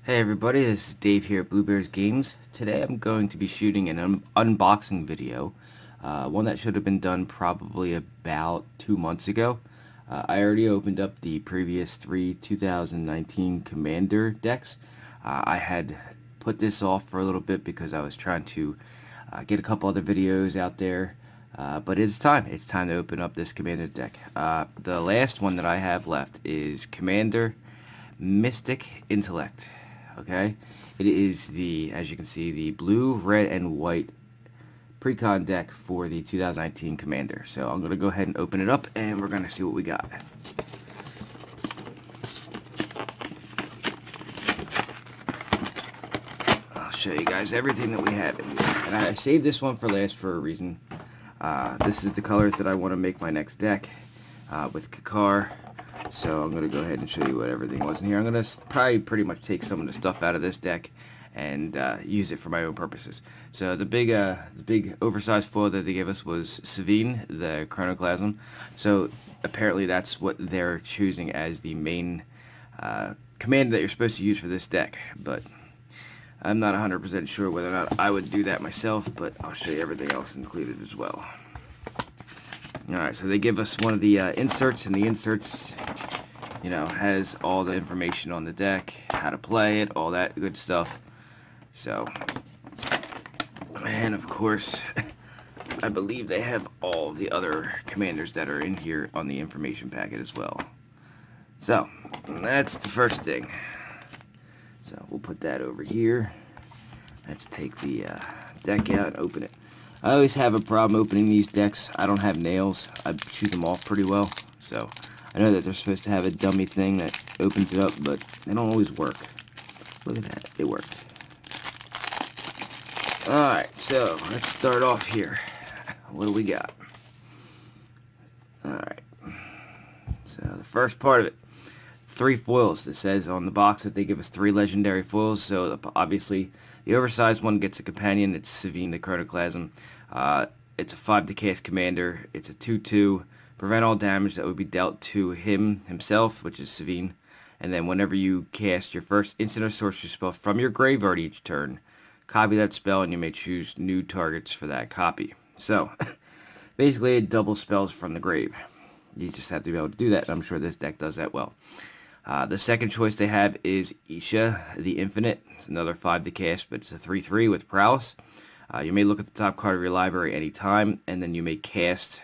Hey everybody, this is Dave here at Blue Bears Games. Today I'm going to be shooting an unboxing video, one that should have been done probably about 2 months ago. I already opened up the previous three 2019 Commander decks. I had put this off for a little bit because I was trying to get a couple other videos out there, but it's time. It's time to open up this Commander deck. The last one that I have left is Commander Mystic Intellect. Okay, it is the, as you can see, the blue, red, and white precon deck for the 2019 Commander. So I'm going to go ahead and open it up, and we're going to see what we got. I'll show you guys everything that we have in here. And I saved this one for last for a reason. This is the colors that I want to make my next deck with Kakar. So I'm going to go ahead and show you what everything was in here. I'm going to probably pretty much take some of the stuff out of this deck and use it for my own purposes. So the big oversized foil that they gave us was Savine, the Chronoclasm. So apparently that's what they're choosing as the main command that you're supposed to use for this deck. But I'm not 100% sure whether or not I would do that myself, but I'll show you everything else included as well. Alright, so they give us one of the inserts, and the inserts, you know, has all the information on the deck, how to play it, all that good stuff. So, and of course, I believe they have all the other commanders that are in here on the information packet as well. So, that's the first thing. So, we'll put that over here. Let's take the deck out and open it. I always have a problem opening these decks. I don't have nails. I shoot them off pretty well. So I know that they're supposed to have a dummy thing that opens it up, but they don't always work. Look at that. It worked. Alright, so let's start off here. What do we got? Alright. So the first part of it. 3 foils. It says on the box that they give us 3 legendary foils. So obviously the oversized one gets a companion. It's Savine the Chronoclasm. It's a 5 to cast commander. It's a 2/2. Prevent all damage that would be dealt to himself, which is Savine. And then whenever you cast your first instant or sorcery spell from your graveyard each turn, copy that spell and you may choose new targets for that copy. So basically it doubles spells from the grave. You just have to be able to do that, and I'm sure this deck does that well. The second choice they have is Isha, the Infinite. It's another 5 to cast, but it's a 3/3 with Prowess. You may look at the top card of your library anytime, and then you may cast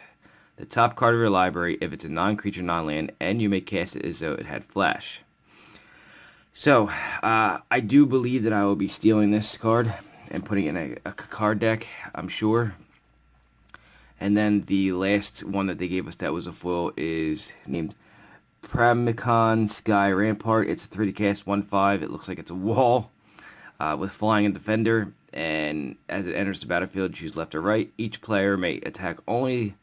the top card of your library if it's a non-creature, non-land, and you may cast it as though it had Flash. So, I do believe that I will be stealing this card and putting it in a card deck, I'm sure. And then the last one that they gave us that was a foil is named Precon Sky Rampart. It's a 3 to cast, 1/5. It looks like it's a wall with flying and defender. And as it enters the battlefield, choose left or right. Each player may attack only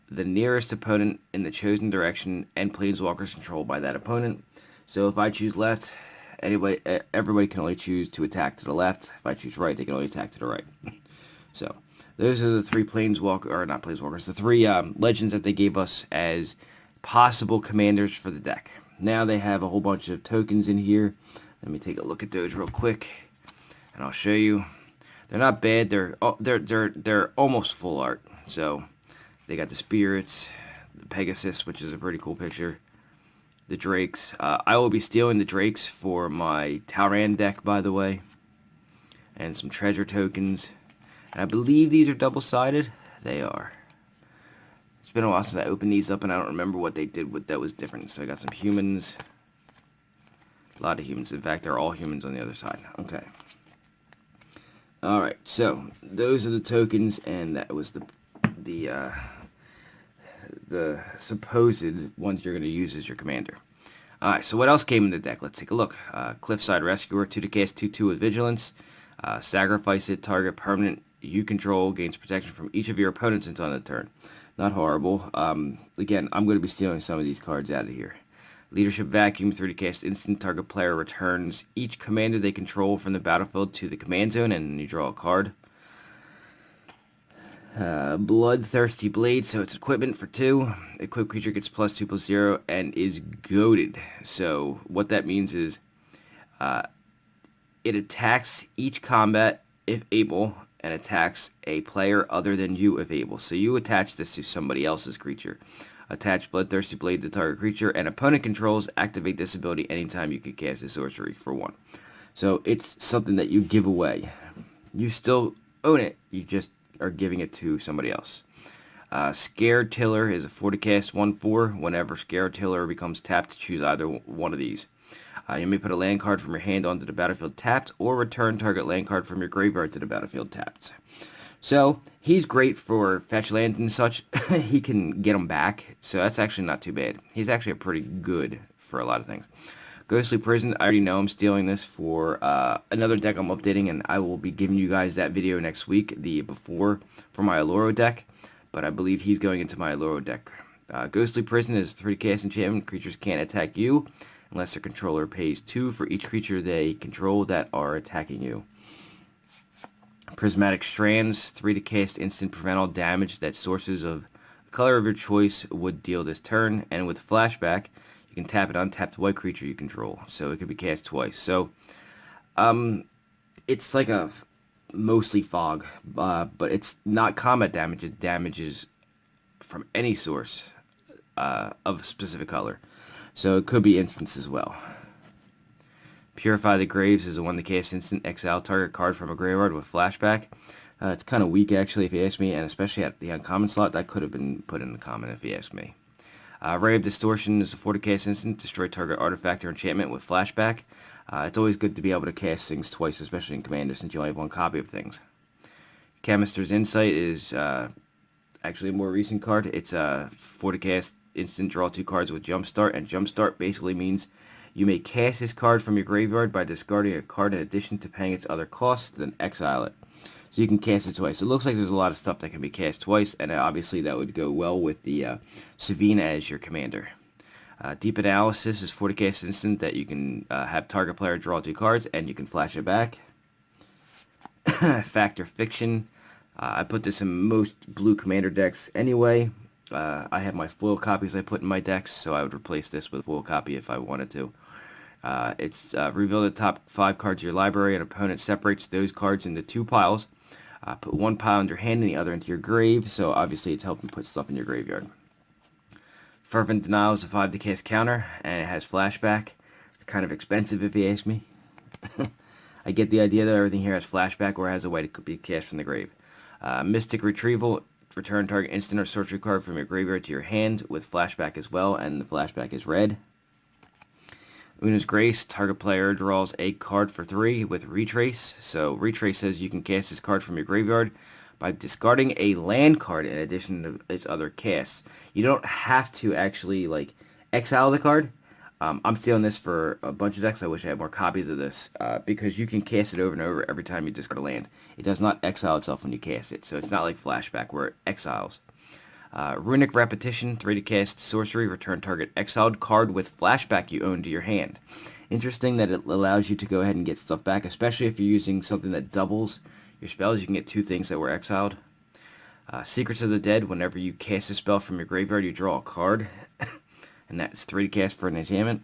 the nearest opponent in the chosen direction and planeswalkers controlled by that opponent. So if I choose left, everybody can only choose to attack to the left. If I choose right, they can only attack to the right. So those are the 3 the 3 legends that they gave us as possible commanders for the deck. Now they have a whole bunch of tokens in here. Let me take a look at those real quick, and I'll show you. They're not bad. They're almost full art. So they got the spirits, the Pegasus, which is a pretty cool picture, the Drakes. I will be stealing the Drakes for my Tauran deck, by the way, and some treasure tokens. And I believe these are double-sided. They are. It's been a while since I opened these up, and I don't remember what they did that was different. So I got some humans. A lot of humans. In fact, they're all humans on the other side. Okay. Alright, so those are the tokens, and that was the supposed ones you're going to use as your commander. Alright, so what else came in the deck? Let's take a look. Cliffside Rescuer, 2 to cast, 2/2 with Vigilance. Sacrifice it, target permanent you control gains protection from each of your opponents until end of turn. Not horrible. Again, I'm going to be stealing some of these cards out of here. Leadership Vacuum, 3 to cast instant. Target player returns each commander they control from the battlefield to the command zone, and you draw a card. Bloodthirsty Blade, so it's equipment for 2. Equipped creature gets +2/+0 and is goated. So what that means is It attacks each combat if able, and attacks a player other than you if able. So you attach this to somebody else's creature. Attach Bloodthirsty Blade to target creature, and opponent controls activate this ability anytime you can cast a sorcery for 1. So it's something that you give away. You still own it, you just are giving it to somebody else. Scared Tiller is a 4 to cast 1/4. Whenever Scared Tiller becomes tapped, choose either one of these. You may put a land card from your hand onto the battlefield tapped, or return target land card from your graveyard to the battlefield tapped. So, he's great for fetch land and such. He can get them back, so that's actually not too bad. He's actually pretty good for a lot of things. Ghostly Prison, I already know I'm stealing this for another deck I'm updating, and I will be giving you guys that video next week, the before for my Alluro deck, but I believe he's going into my Alluro deck. Ghostly Prison is 3 cast enchantment. Creatures can't attack you unless their controller pays 2 for each creature they control that are attacking you. Prismatic Strands, 3 to cast instant, prevent all damage that sources of the color of your choice would deal this turn, and with Flashback, you can tap an untapped white creature you control, so it can be cast twice. So, it's like a mostly fog, but it's not combat damage. It damages from any source of a specific color. So it could be instants as well. Purify the Graves is a 1 to cast instant, exile target card from a graveyard with Flashback. It's kind of weak actually if you ask me, and especially at the uncommon slot, that could have been put in the common if you ask me. Ray of Distortion is a 4 to cast instant, destroy target artifact or enchantment with Flashback. It's always good to be able to cast things twice, especially in Commander, since you only have 1 copy of things. Chemister's Insight is actually a more recent card. It's a 4 to cast instant, draw 2 cards with Jumpstart, and Jumpstart basically means you may cast this card from your graveyard by discarding a card in addition to paying its other costs, then exile it. So you can cast it twice. It looks like there's a lot of stuff that can be cast twice, and obviously that would go well with the Savine as your commander. Deep Analysis is 4 to cast instant that you can have target player draw 2 cards, and you can flash it back. Factor Fiction. I put this in most blue commander decks anyway. I have my foil copies I put in my decks, so I would replace this with a foil copy if I wanted to. It's reveal the top 5 cards of your library, and opponent separates those cards into 2 piles. Put 1 pile in your hand and the other into your grave, so obviously it's helping put stuff in your graveyard. Fervent Denial is a 5 to cast counter, and it has Flashback. It's kind of expensive if you ask me. I get the idea that everything here has Flashback or has a way to be cast from the grave. Mystic Retrieval, return target instant or sorcery card from your graveyard to your hand with Flashback as well, and the Flashback is red. Una's Grace, target player draws a card for 3 with Retrace. So Retrace says you can cast this card from your graveyard by discarding a land card in addition to its other casts. You don't have to actually like exile the card. I'm stealing this for a bunch of decks. I wish I had more copies of this because you can cast it over and over every time you discard a land. It does not exile itself when you cast it, so it's not like Flashback where it exiles. Runic Repetition, 3 to cast sorcery, return target exiled card with Flashback you own to your hand. Interesting that it allows you to go ahead and get stuff back, especially if you're using something that doubles your spells. You can get 2 things that were exiled. Secrets of the Dead, whenever you cast a spell from your graveyard, you draw a card. And that's 3 to cast for an enchantment.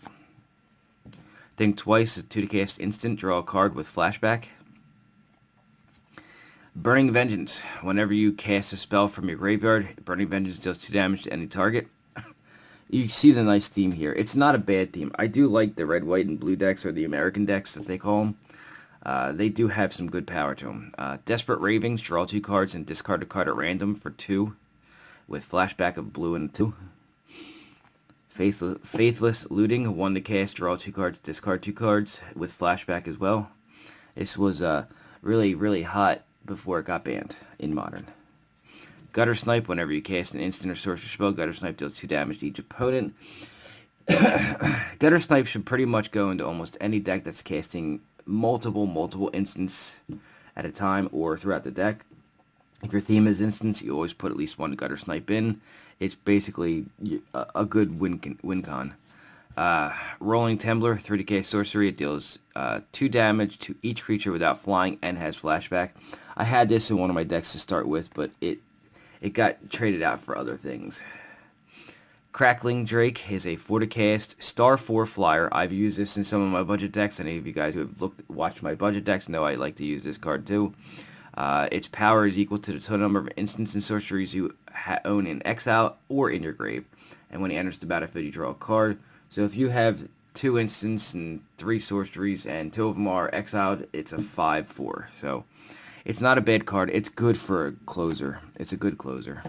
Think Twice, a 2 to cast instant, draw a card with Flashback. Burning Vengeance, whenever you cast a spell from your graveyard, Burning Vengeance deals 2 damage to any target. You see the nice theme here. It's not a bad theme. I do like the red, white, and blue decks, or the American decks, as they call them. They do have some good power to them. Desperate Ravings, draw 2 cards and discard a card at random for 2, with Flashback of blue and 2. Faithless Looting, 1 to cast, draw 2 cards, discard 2 cards, with Flashback as well. This was really, really hot before it got banned in Modern. Gutter Snipe, whenever you cast an instant or sorcery spell, Gutter Snipe deals 2 damage to each opponent. Gutter Snipe should pretty much go into almost any deck that's casting multiple instants at a time or throughout the deck. If your theme is instants, you always put at least 1 Gutter Snipe in. It's basically a good win con. Rolling Temblor, 3 to cast sorcery. It deals 2 damage to each creature without flying and has Flashback. I had this in one of my decks to start with, but it got traded out for other things. Crackling Drake is a 4-cast star 4 flyer. I've used this in some of my budget decks. Any of you guys who have watched my budget decks know I like to use this card too. Its power is equal to the total number of instants and sorceries you own in exile or in your grave. And when he enters the battlefield, you draw a card. So if you have 2 instants and 3 sorceries and 2 of them are exiled, it's a 5/4. So it's not a bad card. It's good for a closer. It's a good closer.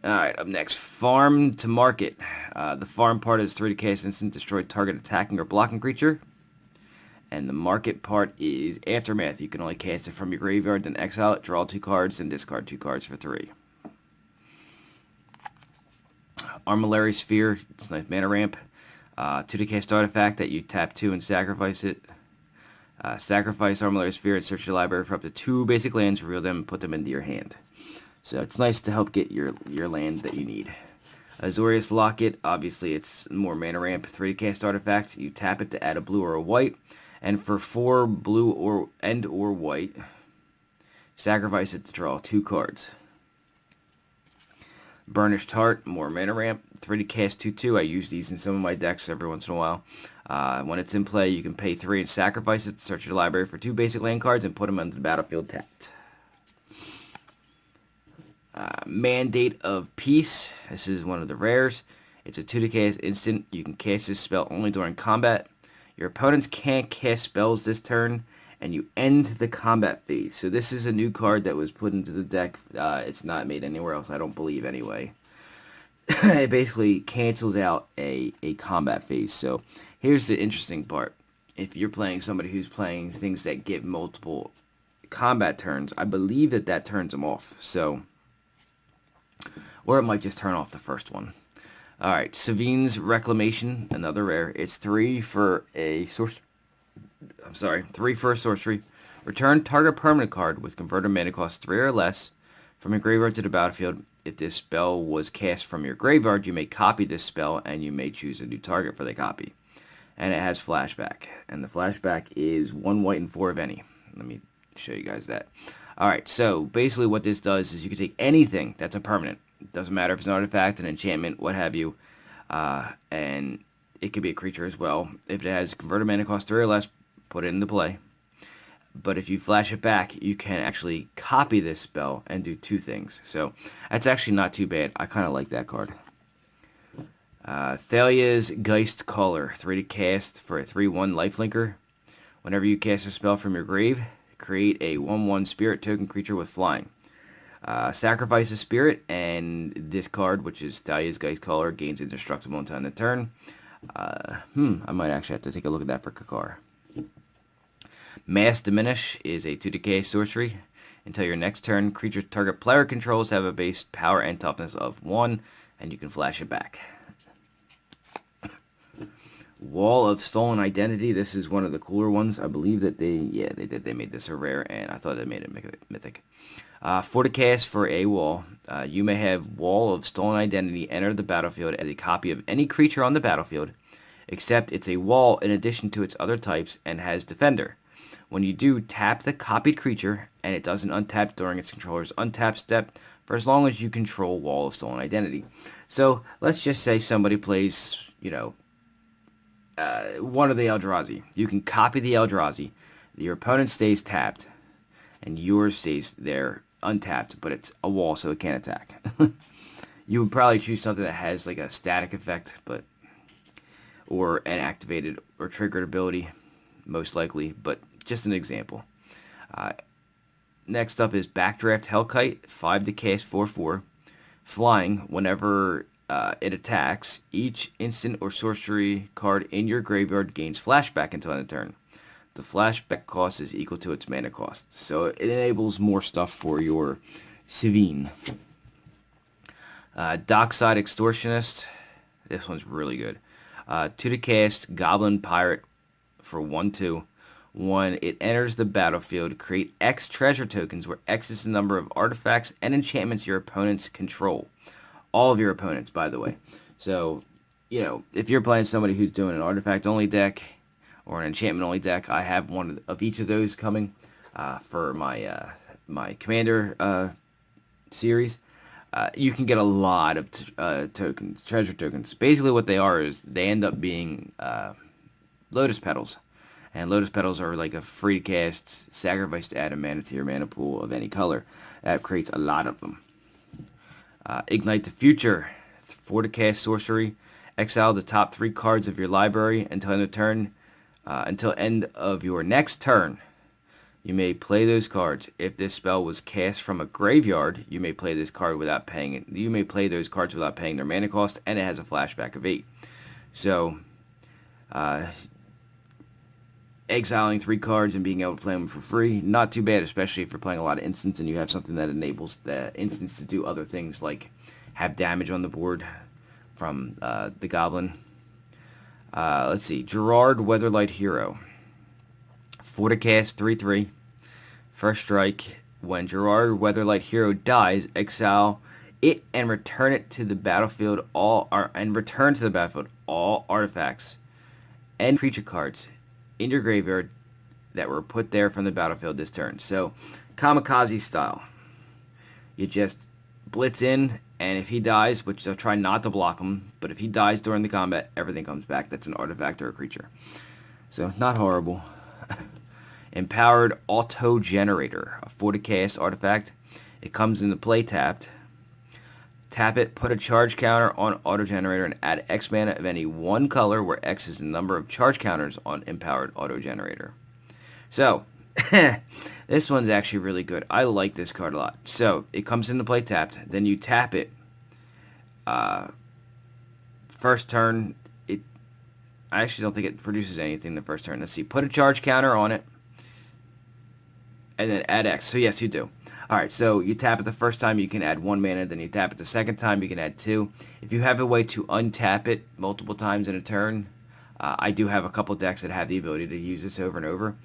Alright, up next, Farm to Market. The farm part is 3 to cast instant, destroy target attacking or blocking creature. And the market part is Aftermath. You can only cast it from your graveyard, then exile it, draw 2 cards, and discard 2 cards for 3. Armillary Sphere, it's a nice mana ramp. 2 to cast artifact that you tap 2 and sacrifice it. Sacrifice Armillary Sphere and search your library for up to 2 basic lands, reveal them, and put them into your hand. So it's nice to help get your land that you need. Azorius Locket, obviously it's more mana ramp. 3 to cast artifact, you tap it to add a blue or a white. And for 4 blue or white, sacrifice it to draw 2 cards. Burnished Heart, more mana ramp. 3 to cast 2/2. I use these in some of my decks every once in a while. When it's in play, you can pay 3 and sacrifice it to search your library for 2 basic land cards and put them onto the battlefield tapped. Mandate of Peace. This is one of the rares. It's a 2 to cast instant. You can cast this spell only during combat. Your opponents can't cast spells this turn, and you end the combat phase. So this is a new card that was put into the deck. It's not made anywhere else, I don't believe, anyway. It basically cancels out a combat phase. So here's the interesting part. If you're playing somebody who's playing things that give multiple combat turns, I believe that turns them off. So, or it might just turn off the first one. Alright, Savine's Reclamation, another rare. It's 3 for a sorcery. 3 for a sorcery. Return target permanent card with converted mana cost 3 or less from your graveyard to the battlefield. If this spell was cast from your graveyard, you may copy this spell and you may choose a new target for the copy. And it has flashback. And the flashback is 1 white and 4 of any. Let me show you guys that. Alright, so basically what this does is you can take anything that's a permanent. It doesn't matter if it's an artifact, an enchantment, what have you. And it could be a creature as well. If it has converted mana cost 3 or less, put it into play. But if you flash it back, you can actually copy this spell and do 2 things. So that's actually not too bad. I kind of like that card. Thalia's Geist Caller, 3 to cast for a 3/1 lifelinker. Whenever you cast a spell from your grave, create a 1/1 spirit token creature with flying. Sacrifice a spirit, and this card, which is Thalia's Geist Caller, gains indestructible until end of turn. I might actually have to take a look at that for Kakar. Mass Diminish is a 2 to cast sorcery. Until your next turn, creatures target player controls have a base power and toughness of 1, and you can flash it back. Wall of Stolen Identity. This is one of the cooler ones. I believe that they did. They made this a rare, and I thought they made it mythic. 4 to cast for a wall. You may have Wall of Stolen Identity enter the battlefield as a copy of any creature on the battlefield, except it's a wall in addition to its other types and has Defender. When you do, tap the copied creature, and it doesn't untap during its controller's untap step for as long as you control Wall of Stolen Identity. So, let's just say somebody plays, one of the Eldrazi. You can copy the Eldrazi. Your opponent stays tapped, and yours stays there untapped, but it's a wall, so it can't attack. You would probably choose something that has like a static effect, or an activated or triggered ability, most likely, but just an example. Next up is Backdraft Hellkite, 5 to cast 4/4. Flying, whenever it attacks, each instant or sorcery card in your graveyard gains flashback until end of turn. The flashback cost is equal to its mana cost, so it enables more stuff for your Savine. Dockside Extortionist, this one's really good. 2 to cast Goblin Pirate for 1/2. When it enters the battlefield, create X treasure tokens, where X is the number of artifacts and enchantments your opponents control. All of your opponents, by the way. So, if you're playing somebody who's doing an artifact-only deck or an enchantment-only deck, I have one of each of those coming for my my Commander series. You can get a lot of tokens, treasure tokens. Basically what they are is they end up being lotus petals. And lotus petals are like a free cast, sacrifice to add a mana to your mana pool of any color. That creates a lot of them. Ignite the Future. For to cast sorcery, exile the top 3 cards of your library until end of your next turn. You may play those cards. If this spell was cast from a graveyard, you may play this card without paying it. You may play those cards without paying their mana cost, and it has a flashback of 8. So, exiling 3 cards and being able to play them for free, not too bad, especially if you're playing a lot of instants and you have something that enables the instants to do other things like have damage on the board from the Goblin. Let's see, Gerard Weatherlight Hero. For to cast 3/3. First strike. When Gerard Weatherlight Hero dies, exile it and return to the battlefield all artifacts and creature cards in your graveyard that were put there from the battlefield this turn. So, kamikaze style. You just blitz in, and if he dies, which they'll try not to block him, but if he dies during the combat, everything comes back. That's an artifact or a creature. So, not horrible. Empowered Auto Generator, a 4 to cast artifact. It comes into play tapped. Tap it, put a charge counter on Auto Generator, and add X mana of any one color, where X is the number of charge counters on Empowered Auto Generator. So, this one's actually really good. I like this card a lot. So, it comes into play tapped. Then you tap it. First turn, I actually don't think it produces anything the first turn. Let's see. Put a charge counter on it. And then add X. So, yes, you do. Alright, so you tap it the first time, you can add 1 mana. Then you tap it the second time, you can add 2. If you have a way to untap it multiple times in a turn, I do have a couple decks that have the ability to use this over and over.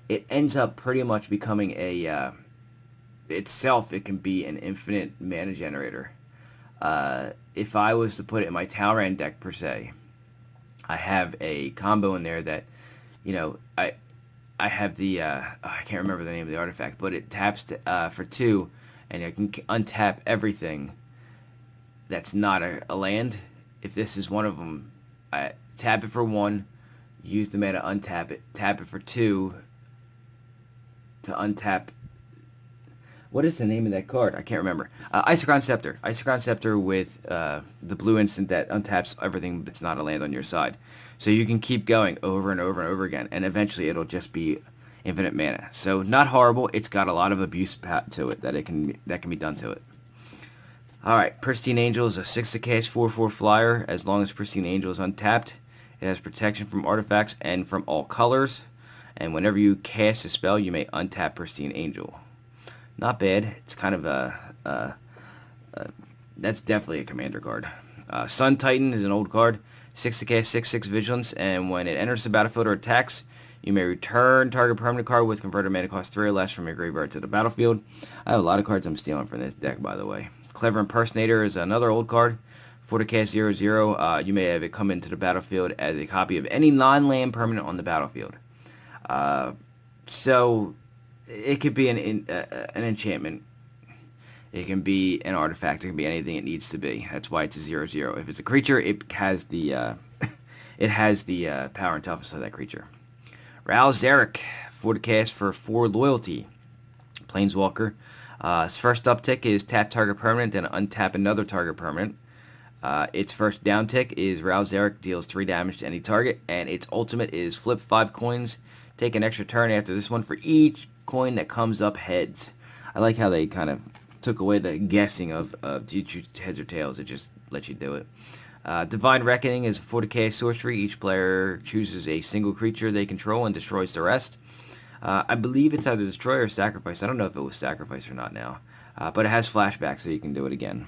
It ends up pretty much becoming a... itself, it can be an infinite mana generator. If I was to put it in my Talrand deck, per se, I have a combo in there that, you know, I have the, I can't remember the name of the artifact, but it taps for 2, and I can untap everything that's not a land. If this is one of them, I tap it for 1, use the mana, untap it, tap it for 2 to untap. What is the name of that card? I can't remember. Isochron Scepter. Isochron Scepter with the blue instant that untaps everything that's not a land on your side. So you can keep going over and over and over again, and eventually it'll just be infinite mana. So not horrible. It's got a lot of abuse to it that can be done to it. All right, Pristine Angel is a 6 to cast 4/4 flyer. As long as Pristine Angel is untapped, it has protection from artifacts and from all colors. And whenever you cast a spell, you may untap Pristine Angel. Not bad. It's kind of that's definitely a commander card. Sun Titan is an old card. 6 to cast 6/6 Vigilance, and when it enters the battlefield or attacks, you may return target permanent card with converted mana cost 3 or less from your graveyard to the battlefield. I have a lot of cards I'm stealing from this deck, by the way. Clever Impersonator is another old card. 4 to cast 0/0. You may have it come into the battlefield as a copy of any non-land permanent on the battlefield. So it could be an enchantment. It can be an artifact. It can be anything it needs to be. That's why it's a 0/0. If it's a creature, it has the power and toughness of that creature. Ral Zarek, 4 to cast for 4 loyalty. Planeswalker. Its first uptick is tap target permanent, then untap another target permanent. Its first downtick is Ral Zarek deals 3 damage to any target, and its ultimate is flip 5 coins. Take an extra turn after this one for each coin that comes up heads. I like how they kind of took away the guessing of do you choose heads or tails. It just lets you do it. Divine Reckoning is a 4 to cast sorcery. Each player chooses a single creature they control and destroys the rest. I believe it's either destroy or sacrifice. I don't know if it was sacrifice or not now. But it has flashback, so you can do it again.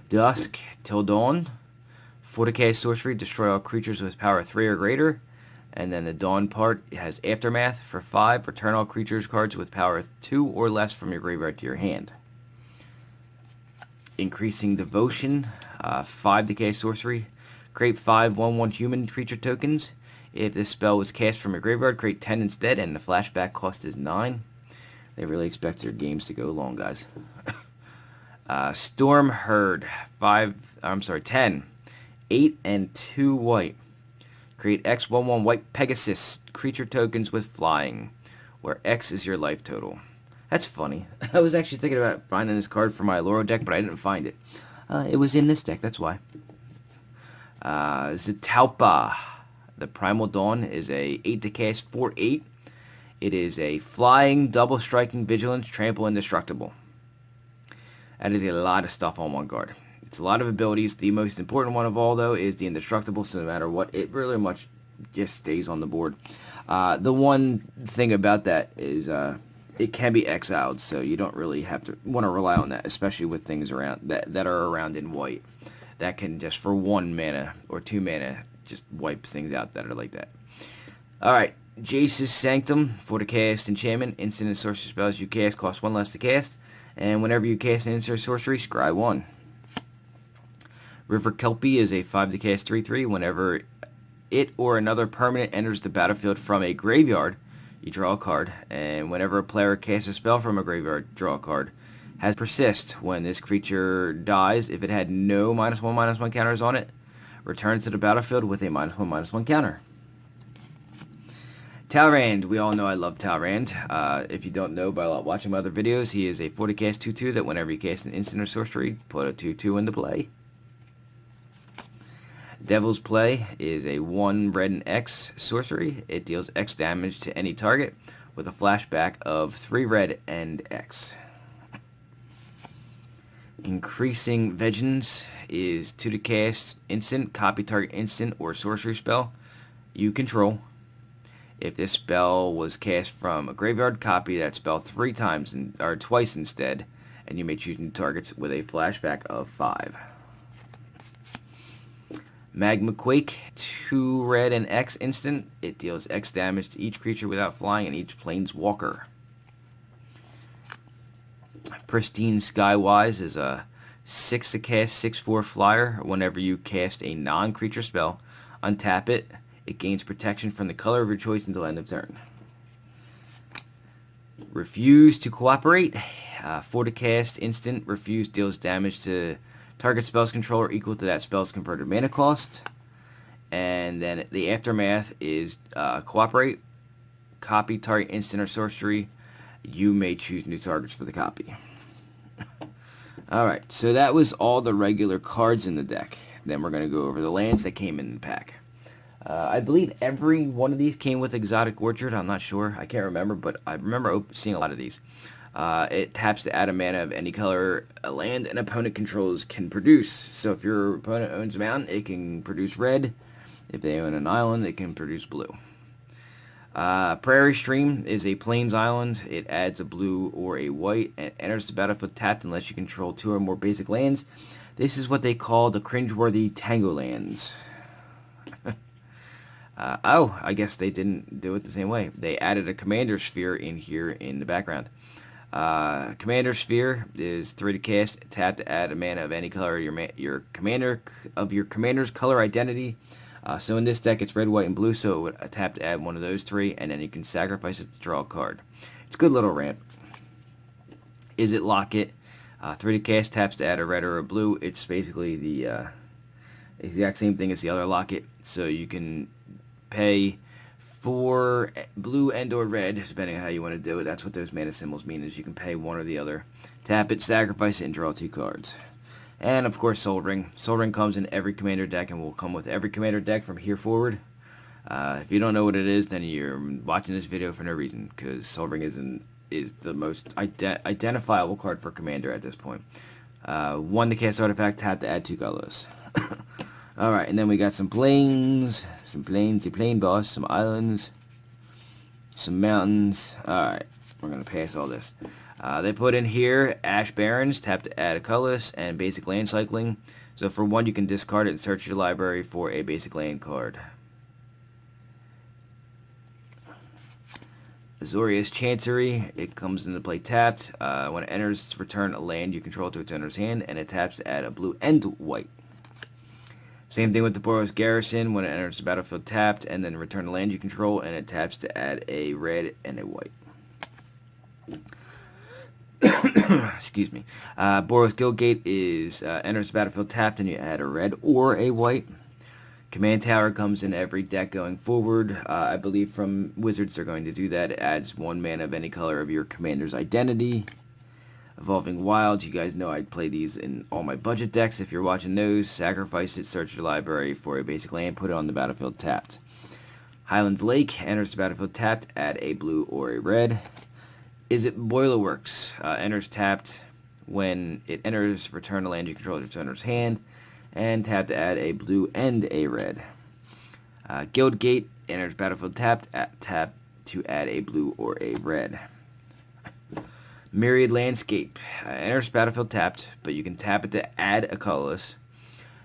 Dusk Till Dawn, 4 to cast sorcery. Destroy all creatures with power 3 or greater. And then the Dawn part has Aftermath for 5. Return all creatures cards with power 2 or less from your graveyard to your hand. Increasing Devotion, 5 to cast sorcery. Create 5 1/1 human creature tokens. If this spell was cast from your graveyard, create 10 instead, and the flashback cost is 9. They really expect their games to go long, guys. Storm Herd, 10. 8 and 2 white. Create X11 white Pegasus creature tokens with flying, where X is your life total. That's funny. I was actually thinking about finding this card for my Loro deck, but I didn't find it. It was in this deck, that's why. Zitalpa. The Primal Dawn is a 8 to cast, 4/8. It is a flying, double striking, vigilance, trample, indestructible. That is a lot of stuff on one card. It's a lot of abilities. The most important one of all, though, is the indestructible, so no matter what, it really much just stays on the board. The one thing about that is it can be exiled, so you don't really have to want to rely on that, especially with things around that are around in white. That can just, for 1 mana or 2 mana, just wipe things out that are like that. Alright, Jace's Sanctum. For to cast enchantment, instant and sorcery spells you cast cost 1 less to cast, and whenever you cast an instant or sorcery, scry 1. River Kelpie is a 5 to cast, 3/3. Whenever it or another permanent enters the battlefield from a graveyard, you draw a card, and whenever a player casts a spell from a graveyard, draw a card. Has persist. When this creature dies, if it had no -1/-1 counters on it, return to the battlefield with a -1/-1 counter. Talrand. We all know I love Talrand. If you don't know by watching my other videos, he is a 40 cast 2/2 that whenever you cast an instant or sorcery, put a 2/2 into play. Devil's Play is a 1 red and X sorcery. It deals X damage to any target with a flashback of 3 red and X. Increasing Vengeance is 2 to cast, instant, copy target instant or sorcery spell you control. If this spell was cast from a graveyard, copy that spell 3 times or twice instead, and you may choose new targets with a flashback of 5. Magma Quake, 2 red and X instant. It deals X damage to each creature without flying and each planeswalker. Pristine Skywise is a 6 to cast, 6/4 flyer. Whenever you cast a non-creature spell, untap it. It gains protection from the color of your choice until end of turn. Refuse to Cooperate, 4 to cast, instant. Refuse deals damage to target spell's controller equal to that spell's converted mana cost. And then the aftermath is Cooperate, copy target instant or sorcery. You may choose new targets for the copy. Alright, so that was all the regular cards in the deck. Then we're going to go over the lands that came in the pack. I believe every one of these came with Exotic Orchard. I'm not sure. I can't remember, but I remember seeing a lot of these. It taps to add a mana of any color a land an opponent controls can produce. So if your opponent owns a mountain, it can produce red. If they own an island, it can produce blue. Prairie Stream is a plains island. It adds a blue or a white and enters the battlefield tapped unless you control 2 or more basic lands. This is what they call the cringeworthy Tango lands. I guess they didn't do it the same way. They added a Commander Sphere in here in the background. Commander Sphere is 3 to cast, tap to add a mana of any color your commander's color identity. So in this deck it's red, white, and blue, so it would tap to add one of those 3, and then you can sacrifice it to draw a card. It's a good little ramp. Is it Locket? 3 to cast, taps to add a red or a blue. It's basically the exact same thing as the other Locket, so you can pay for blue and or red, depending on how you want to do it. That's what those mana symbols mean, is you can pay one or the other. Tap it, sacrifice it, and draw 2 cards. And of course Soul Ring. Soul Ring comes in every Commander deck and will come with every Commander deck from here forward. If you don't know what it is, then you're watching this video for no reason, because Soul Ring is the most identifiable card for Commander at this point. 1 to cast artifact, tap to add 2 colors. Alright, and then we got some plains, plain boss, some islands, some mountains. Alright, we're going to pass all this. They put in here Ash Barrens, tap to add a colorless, and basic land cycling. So for 1, you can discard it and search your library for a basic land card. Azorius Chancery, it comes into play tapped. When it enters, return a land you control to its owner's hand, and it taps to add a blue and white. Same thing with the Boros Garrison. When it enters the battlefield tapped, and then return a land you control, and it taps to add a red and a white. Excuse me. Boros Guildgate is enters the battlefield tapped and you add a red or a white. Command Tower comes in every deck going forward. I believe from Wizards they're going to do that. It adds 1 mana of any color of your commander's identity. Evolving Wilds, you guys know I play these in all my budget decks. If you're watching those, sacrifice it, search your library for a basic land, put it on the battlefield tapped. Highland Lake enters the battlefield tapped, add a blue or a red. Is it Boilerworks? Enters tapped. When it enters, return a land you control to its owner's hand, and tap to add a blue and a red. Guildgate enters battlefield tapped, tap to add a blue or a red. Myriad Landscape enters battlefield tapped, but you can tap it to add a colorless.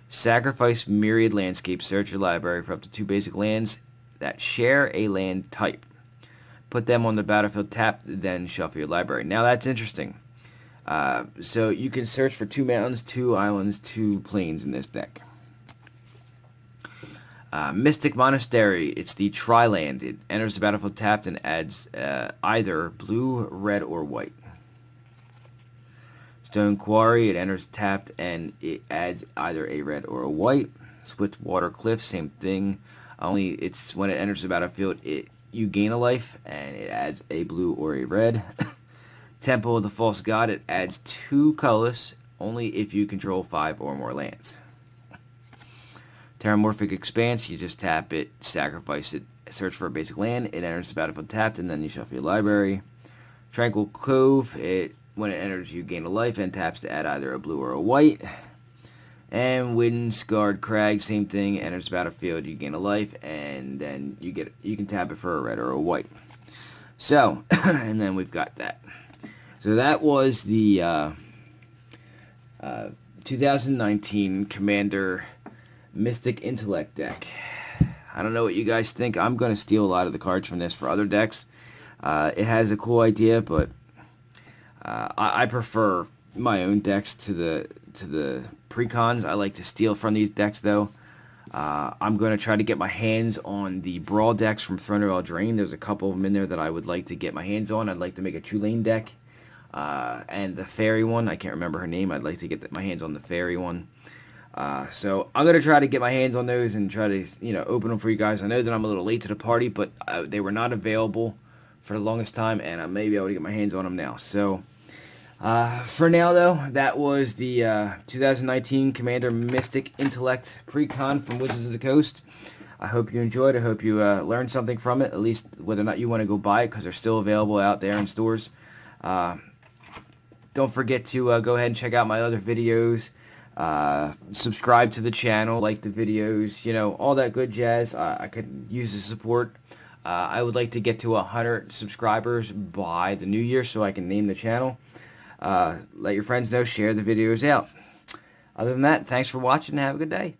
Sacrifice Myriad Landscape, search your library for up to 2 basic lands that share a land type. Put them on the battlefield tapped, then shuffle your library. Now that's interesting. So you can search for 2 mountains, 2 islands, 2 plains in this deck. Mystic Monastery, it's the Tri-Land. It enters the battlefield tapped and adds either blue, red, or white. Stone Quarry, it enters tapped and it adds either a red or a white. Swiftwater Cliff, same thing. Only it's when it enters the battlefield, you gain a life and it adds a blue or a red. Temple of the False God, it adds 2 colorless, only if you control 5 or more lands. Terramorphic Expanse, you just tap it, sacrifice it, search for a basic land, it enters the battlefield tapped, and then you shuffle your library. Tranquil Cove, when it enters you gain a life and taps to add either a blue or a white. And Windscarred Crag, same thing, enters the battlefield, you gain a life, and then you can tap it for a red or a white. So, and then we've got that. So that was the 2019 Commander Mystic Intellect deck. I don't know what you guys think. I'm going to steal a lot of the cards from this for other decks. It has a cool idea, but I prefer my own decks to the precons. I like to steal from these decks, though. I'm going to try to get my hands on the Brawl decks from Throne of Eldraine. There's a couple of them in there that I would like to get my hands on. I'd like to make a Tulane deck. And the fairy one, I can't remember her name. I'd like to get my hands on the fairy one. So I'm going to try to get my hands on those and try to, open them for you guys. I know that I'm a little late to the party, but they were not available for the longest time, and I may be able to get my hands on them now. So, for now, though, that was the 2019 Commander Mystic Intellect Precon from Wizards of the Coast. I hope you enjoyed. I hope you learned something from it, at least whether or not you want to go buy it, because they're still available out there in stores. Don't forget to go ahead and check out my other videos. Subscribe to the channel, like the videos, all that good jazz. I could use the support. I would like to get to 100 subscribers by the new year so I can name the channel. Let your friends know, share the videos out. Other than that, thanks for watching and have a good day.